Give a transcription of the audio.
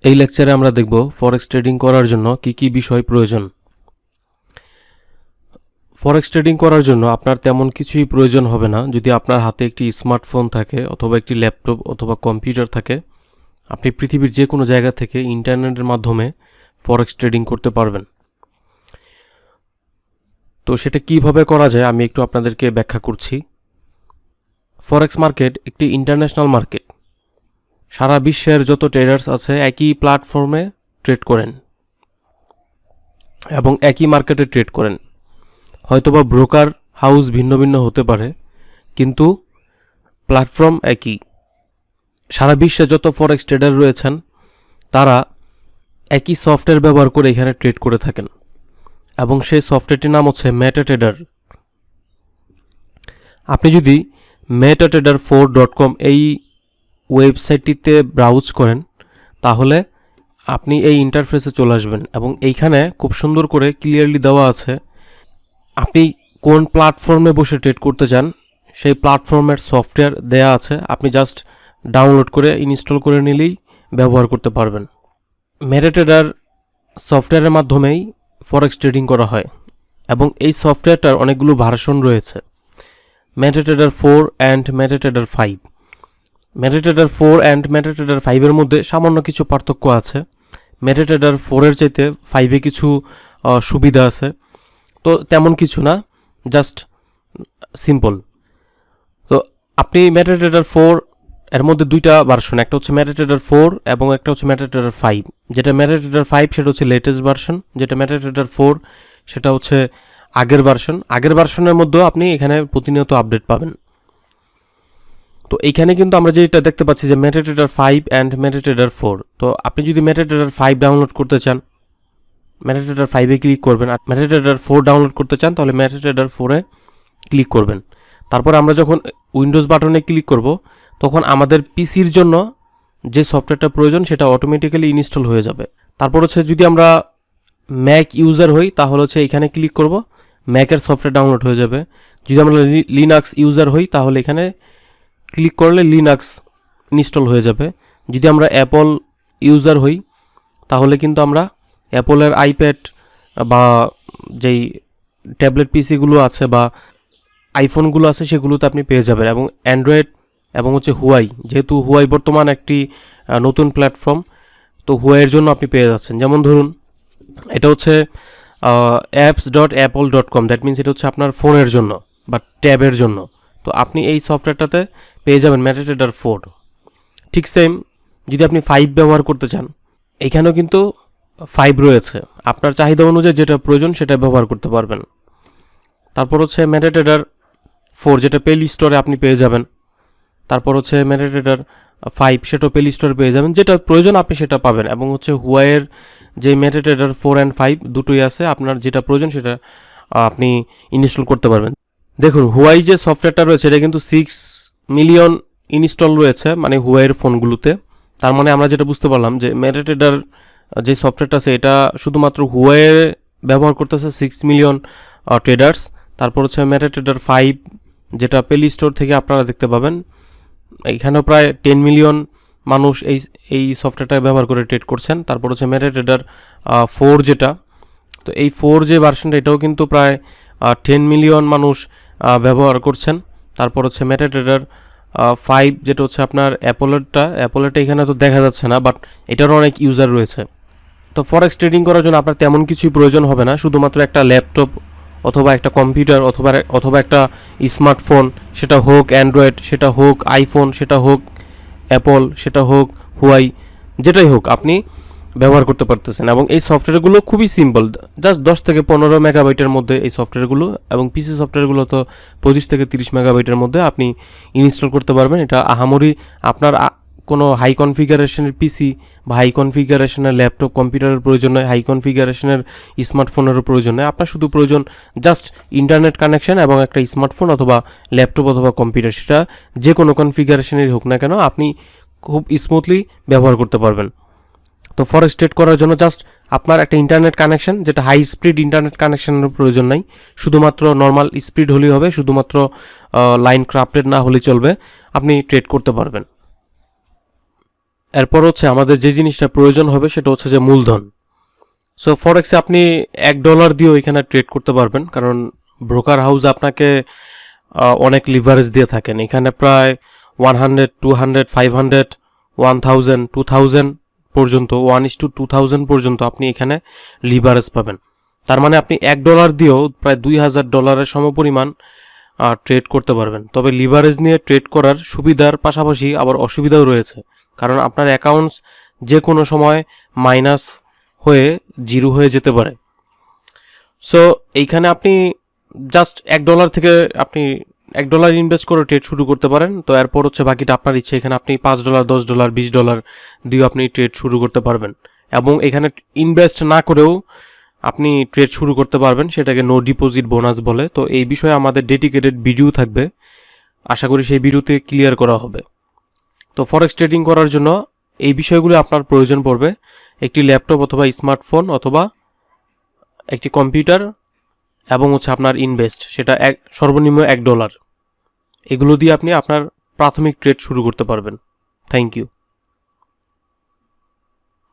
এই লেকচারে আমরা দেখব ফরেক্স ট্রেডিং করার জন্য কি কি বিষয় প্রয়োজন। ফরেক্স ট্রেডিং করার জন্য আপনার তেমন কিছুই প্রয়োজন হবে না যদি আপনার হাতে একটি স্মার্টফোন থাকে অথবা একটি ল্যাপটপ অথবা কম্পিউটার থাকে। আপনি পৃথিবীর যে কোনো জায়গা থেকে ইন্টারনেটের মাধ্যমে ফরেক্স ট্রেডিং করতে পারবেন। তো সেটা কিভাবে করা যায় আমি একটু আপনাদেরকে ব্যাখ্যা করছি। ফরেক্স মার্কেট একটি ইন্টারন্যাশনাল মার্কেট। সারা বিশ্বের যত ট্রেডার্স আছে একই প্ল্যাটফর্মে ট্রেড করেন এবং একই মার্কেটে ট্রেড করেন। হয়তোবা ব্রোকার হাউস ভিন্ন ভিন্ন হতে পারে, কিন্তু প্ল্যাটফর্ম একই। সারা বিশ্বে যত ফরেক্স ট্রেডার রয়েছেন তারা একই সফটওয়্যার ব্যবহার করে এখানে ট্রেড করে থাকেন এবং সেই সফটওয়্যারটির নাম হচ্ছে মেটাট্রেডার। আপনি যদি metatrader4.com এই ওয়েবসাইটটিতে ব্রাউজ করেন তাহলে আপনি এই ইন্টারফেসে চলে আসবেন এবং এইখানে খুব সুন্দর করে ক্লিয়ারলি দেওয়া আছে আপনি কোন প্ল্যাটফর্মে বসে ট্রেড করতে চান। সেই প্ল্যাটফর্মের সফটওয়্যার দেয়া আছে, আপনি জাস্ট ডাউনলোড করে ইনস্টল করে নিলেই ব্যবহার করতে পারবেন। মেটাট্রেডার সফটওয়্যারের মাধ্যমেই ফরেক্স ট্রেডিং করা হয় এবং এই সফটওয়্যারটার অনেকগুলো ভার্সন রয়েছে, MetaTrader 4 and MetaTrader 5। MetaTrader 4 and MetaTrader 5-এর মধ্যে সামান্য কিছু পার্থক্য আছে। মেটাট্রেডার 4-এর চাইতে 5-এ কিছু সুবিধা আছে, তো তেমন কিছু না, জাস্ট সিম্পল। তো আপনি মেটাট্রেডার 4 এর মধ্যে দুইটা ভার্সন, একটা হচ্ছে মেটাট্রেডার 4 এবং একটা হচ্ছে মেটাট্রেডার 5। যেটা মেটাট্রেডার 5 সেটা হচ্ছে লেটেস্ট ভার্সন, যেটা মেটাট্রেডার 4 সেটা হচ্ছে আগের ভার্সন। আগের ভার্সনের মধ্যেও আপনি এখানে প্রতিনিয়ত আপডেট পাবেন। তো এইখানে কিন্তু আমরা যেটা দেখতে পাচ্ছি যে মেটাট্রেডার 5 অ্যান্ড মেটাট্রেডার 4। তো আপনি যদি মেটাট্রেডার 5 ডাউনলোড করতে চান মেটাট্রেডার 5-এ ক্লিক করবেন, আর মেটাট্রেডার 4 ডাউনলোড করতে চান তাহলে মেটাট্রেডার 4-এ ক্লিক করবেন। তারপর আমরা যখন উইন্ডোজ বাটনে ক্লিক করব তখন আমাদের পিসির জন্য যে সফটওয়্যারটা প্রয়োজন সেটা অটোমেটিক্যালি ইনস্টল হয়ে যাবে। তারপর হচ্ছে যদি আমরা ম্যাক ইউজার হই তাহলে হচ্ছে এখানে ক্লিক করব, ম্যাকের সফটওয়্যার ডাউনলোড হয়ে যাবে। যদি আমরা লিনাক্স ইউজার হই তাহলে এখানে ক্লিক করলে লিনাক্স ইনস্টল হয়ে যাবে। যদি আমরা অ্যাপল ইউজার হই তাহলে কিন্তু আমরা অ্যাপলের আইপ্যাড বা যেই ট্যাবলেট পিসিগুলো আছে বা আইফোনগুলো আছে সেগুলোতে আপনি পেয়ে যাবেন। এবং অ্যান্ড্রয়েড এবং হচ্ছে হুয়াই, যেহেতু হুয়াই বর্তমান একটি নতুন প্ল্যাটফর্ম, তো হুয়াইয়ের জন্য আপনি পেয়ে যাচ্ছেন। যেমন ধরুন এটা হচ্ছে apps.apple.com, দ্যাট মিনস এটা হচ্ছে আপনার ফোনের জন্য বা ট্যাবের জন্য। তো আপনি এই সফটওয়্যারটাতে পেয়ে যাবেন মেটাট্রেডার 4। ঠিক সেম যদি আপনি 5 ব্যবহার করতে চান এখানেও কিন্তু 5 রয়েছে, আপনার চাহিদা অনুযায়ী যেটা প্রয়োজন সেটা ব্যবহার করতে পারবেন। তারপর হচ্ছে মেটাট্রেডার 4 যেটা প্লে স্টোরে আপনি পেয়ে যাবেন। তারপর হচ্ছে মেটাট্রেডার 5 সেটাও প্লে স্টোরে পেয়ে যাবেন, যেটা প্রয়োজন আপনি সেটা পাবেন। এবং হচ্ছে হুয়াইয়ের যে মেটাট্রেডার 4 অ্যান্ড 5 দুটোই আছে, আপনার যেটা প্রয়োজন সেটা আপনি ইনস্টল করতে পারবেন। দেখুন হুয়াই যে সফটওয়্যারটা রয়েছে এটা কিন্তু 6 মিলিয়ন ইনস্টল রয়েছে, মানে হুয়াইয়ের ফোনগুলোতে। তার মানে আমরা যেটা বুঝতে পারলাম যে মেটাট্রেডার যে সফটওয়্যারটা আছে এটা শুধুমাত্র হুয়াইয়ে ব্যবহার করতেছে 6 মিলিয়ন ট্রেডার্স। তারপর হচ্ছে মেটাট্রেডার 5 যেটা প্লে স্টোর থেকে আপনারা দেখতে পাবেন, এখানেও প্রায় 10 মিলিয়ন মানুষ এই সফটওয়্যারটা ব্যবহার করে ট্রেড করছেন। তারপর হচ্ছে মেটাট্রেডার 4 যেটা, তো এই 4 যে ভার্সনটা এটাও কিন্তু প্রায় 10 মিলিয়ন মানুষ ব্যবহার করছেন। তারপর হচ্ছে মেটাট্রেডার 5 যেটা হচ্ছে আপনার অ্যাপলেরটা এখানে তো দেখা যাচ্ছে না, বাট এটারও অনেক ইউজার রয়েছে। তো ফরেক্স ট্রেডিং করার জন্য আপনার তেমন কিছুই প্রয়োজন হবে না, শুধুমাত্র একটা ল্যাপটপ অথবা একটা কম্পিউটার অথবা একটা স্মার্টফোন, সেটা হোক অ্যান্ড্রয়েড, সেটা হোক আইফোন, সেটা হোক অ্যাপল, সেটা হোক হুয়াই, যেটাই হোক আপনি ব্যবহার করতে পারতেছেন। এবং এই সফটওয়্যারগুলো খুবই সিম্পল, জাস্ট 10 থেকে 15 মেগাবাইটের মধ্যে এই সফটওয়্যারগুলো, এবং পিসি সফটওয়্যারগুলো তো 25 থেকে 30 মেগাবাইটের মধ্যে আপনি ইনস্টল করতে পারবেন। এটা আহামরি আপনার কোনো হাই কনফিগারেশনের পিসি বা হাই কনফিগারেশনের ল্যাপটপ কম্পিউটারের প্রয়োজন নয়, হাই কনফিগারেশনের স্মার্টফোনেরও প্রয়োজন নয়। আপনার শুধু প্রয়োজন জাস্ট ইন্টারনেট কানেকশন এবং একটা স্মার্টফোন অথবা ল্যাপটপ অথবা কম্পিউটার, সেটা যে কোনো কনফিগারেশনেরই হোক না কেন আপনি খুব স্মুথলি ব্যবহার করতে পারবেন। তো ফরেক্স ট্রেড করার জন্য জাস্ট আপনার একটা ইন্টারনেট কানেকশন, যেটা হাই স্পিড ইন্টারনেট কানেকশনের প্রয়োজন নাই, শুধুমাত্র নর্মাল স্পিড হলেই হবে, শুধুমাত্র লাইন ক্রাফটেড না হলেই চলবে, আপনি ট্রেড করতে পারবেন। এরপর হচ্ছে আমাদের যে জিনিসটা প্রয়োজন হবে সেটা হচ্ছে যে মূলধন। সো ফরেক্সে আপনি $1 দিয়েও এখানে ট্রেড করতে পারবেন, কারণ ব্রোকার হাউস আপনাকে অনেক লিভারেজ দিয়ে থাকেন। এখানে প্রায় 100, 200, 500, 1000, 2000 পর্যন্ত, 1:2000 পর্যন্ত আপনি এখানে লিভারেজ পাবেন। তার মানে আপনি $1 দিয়েও প্রায় $2000 সমপরিমাণ ট্রেড করতে পারবেন। তবে লিভারেজ নিয়ে ট্রেড করার সুবিধার পাশাপাশি আবার অসুবিধাও রয়েছে, কারণ আপনার অ্যাকাউন্টস যে কোনো সময় মাইনাস হয়ে জিরো হয়ে যেতে পারে। সো এইখানে আপনি জাস্ট $1 থেকে আপনি $1 ইনভেস্ট করে ট্রেড শুরু করতে পারেন। তো এরপর হচ্ছে বাকিটা আপনার ইচ্ছে, এখানে আপনি $5, $10, $20 দিয়েও আপনি ট্রেড শুরু করতে পারবেন, এবং এখানে ইনভেস্ট না করেও আপনি ট্রেড শুরু করতে পারবেন, সেটাকে নো ডিপোজিট বোনাস বলে। তো এই বিষয়ে আমাদের ডেডিকেটেড ভিডিও থাকবে, আশা করি সেই ভিডিওতে ক্লিয়ার করা হবে। তো ফরেক্স ট্রেডিং করার জন্য এই বিষয়গুলো আপনার প্রয়োজন পড়বে: একটি ল্যাপটপ অথবা স্মার্টফোন অথবা একটি কম্পিউটার, এবং হচ্ছে আপনার ইনভেস্ট, সেটা সর্বনিম্ন $1। এগুলো দিয়ে আপনি আপনার প্রাথমিক ট্রেড শুরু করতে পারবেন। Thank you.